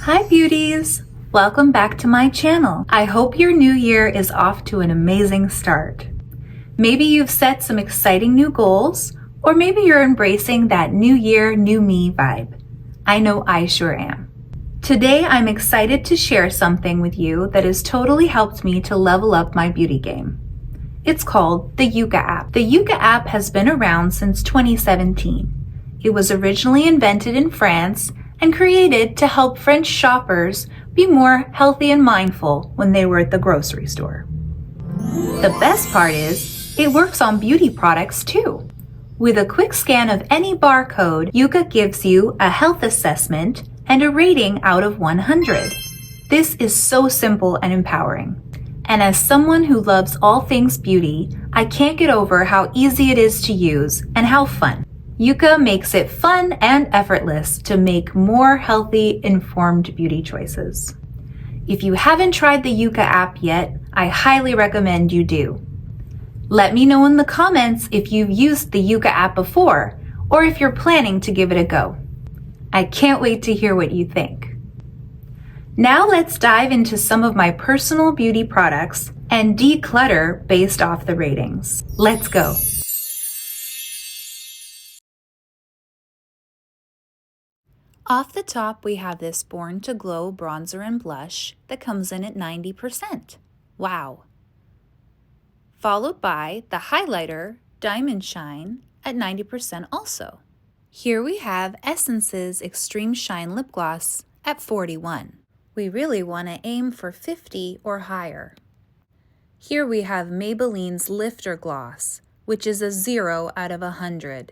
Hi beauties! Welcome back to my channel. I hope your new year is off to an amazing start. Maybe you've set some exciting new goals, or maybe you're embracing that new year, new me vibe. I know I sure am. Today I'm excited to share something with you that has totally helped me to level up my beauty game. It's called the Yuka App. The Yuka App has been around since 2017. It was originally invented in France and created to help French shoppers be more healthy and mindful when they were at the grocery store. The best part is, it works on beauty products too. With a quick scan of any barcode, Yuka gives you a health assessment and a rating out of 100. This is so simple and empowering. And as someone who loves all things beauty, I can't get over how easy it is to use and how fun. Yuka makes it fun and effortless to make more healthy, informed beauty choices. If you haven't tried the Yuka app yet, I highly recommend you do. Let me know in the comments if you've used the Yuka app before, or if you're planning to give it a go. I can't wait to hear what you think. Now let's dive into some of my personal beauty products and declutter based off the ratings. Let's go. Off the top, we have this Born to Glow bronzer and blush that comes in at 90%. Wow. Followed by the highlighter Diamond Shine at 90% also. Here we have Essence's Extreme Shine Lip Gloss at 41. We really want to aim for 50 or higher. Here we have Maybelline's Lifter Gloss, which is a 0 out of 100.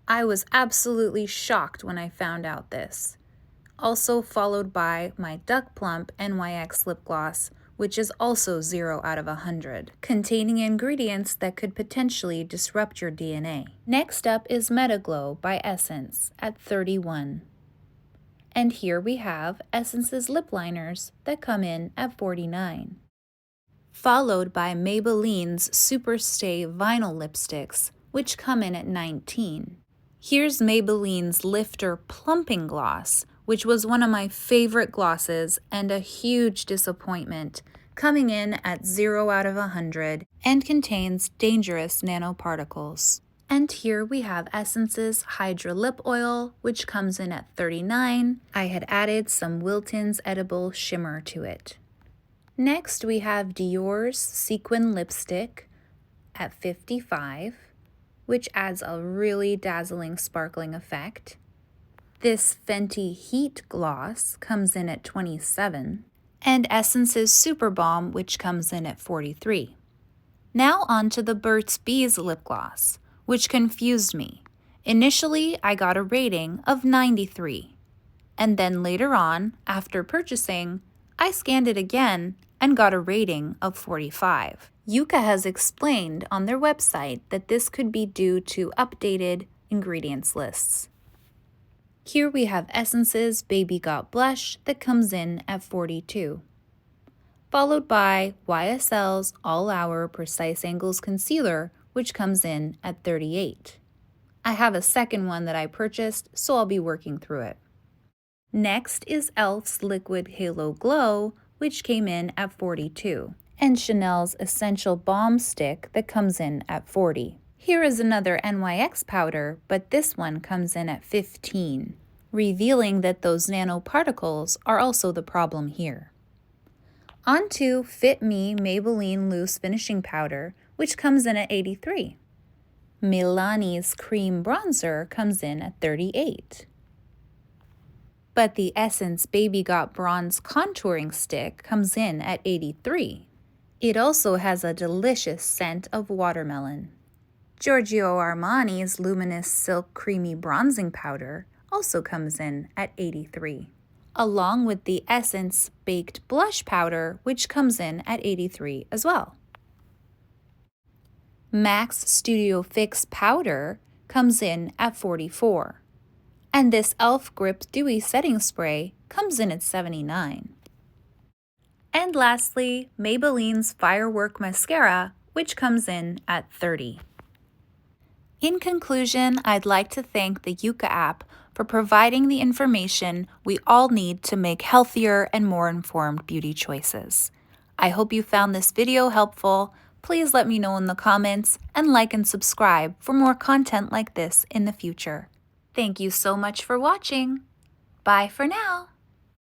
I was absolutely shocked when I found out this. Also followed by my Duck Plump NYX Lip Gloss, which is also 0 out of 100, containing ingredients that could potentially disrupt your DNA. Next up is Metaglow by Essence at 31. And here we have Essence's lip liners that come in at 49. Followed by Maybelline's Superstay Vinyl Lipsticks, which come in at 19. Here's Maybelline's Lifter Plumping Gloss, which was one of my favorite glosses and a huge disappointment, coming in at 0 out of 100 and contains dangerous nanoparticles. And here we have Essence's Hydra Lip Oil, which comes in at 39. I had added some Wilton's Edible Shimmer to it. Next, we have Dior's Sequin Lipstick at 55, which adds a really dazzling sparkling effect. This Fenty Heat Gloss comes in at 27. And Essence's Super Balm, which comes in at 43. Now on to the Burt's Bees Lip Gloss, which confused me. Initially, I got a rating of 93. And then later on, after purchasing, I scanned it again and got a rating of 45. Yuka has explained on their website that this could be due to updated ingredients lists. Here we have Essence's Baby Got Blush that comes in at 42. Followed by YSL's All Hour Precise Angles Concealer, which comes in at 38. I have a second one that I purchased, so I'll be working through it. Next is e.l.f.'s Liquid Halo Glow, which came in at 42, and Chanel's Essential Balm Stick that comes in at 40. Here is another NYX powder, but this one comes in at 15, revealing that those nanoparticles are also the problem here. On to Fit Me Maybelline Loose Finishing Powder, which comes in at 83. Milani's Cream Bronzer comes in at 38. But the Essence Baby Got Bronze Contouring Stick comes in at 83. It also has a delicious scent of watermelon. Giorgio Armani's Luminous Silk Creamy Bronzing Powder also comes in at 83, along with the Essence Baked Blush Powder, which comes in at 83 as well. MAC's Studio Fix Powder comes in at 44, and this e.l.f. Grip Dewy Setting Spray comes in at 79. And lastly, Maybelline's Firework Mascara, which comes in at 30. In conclusion, I'd like to thank the Yuka app for providing the information we all need to make healthier and more informed beauty choices. I hope you found this video helpful. Please let me know in the comments and like and subscribe for more content like this in the future. Thank you so much for watching. Bye for now.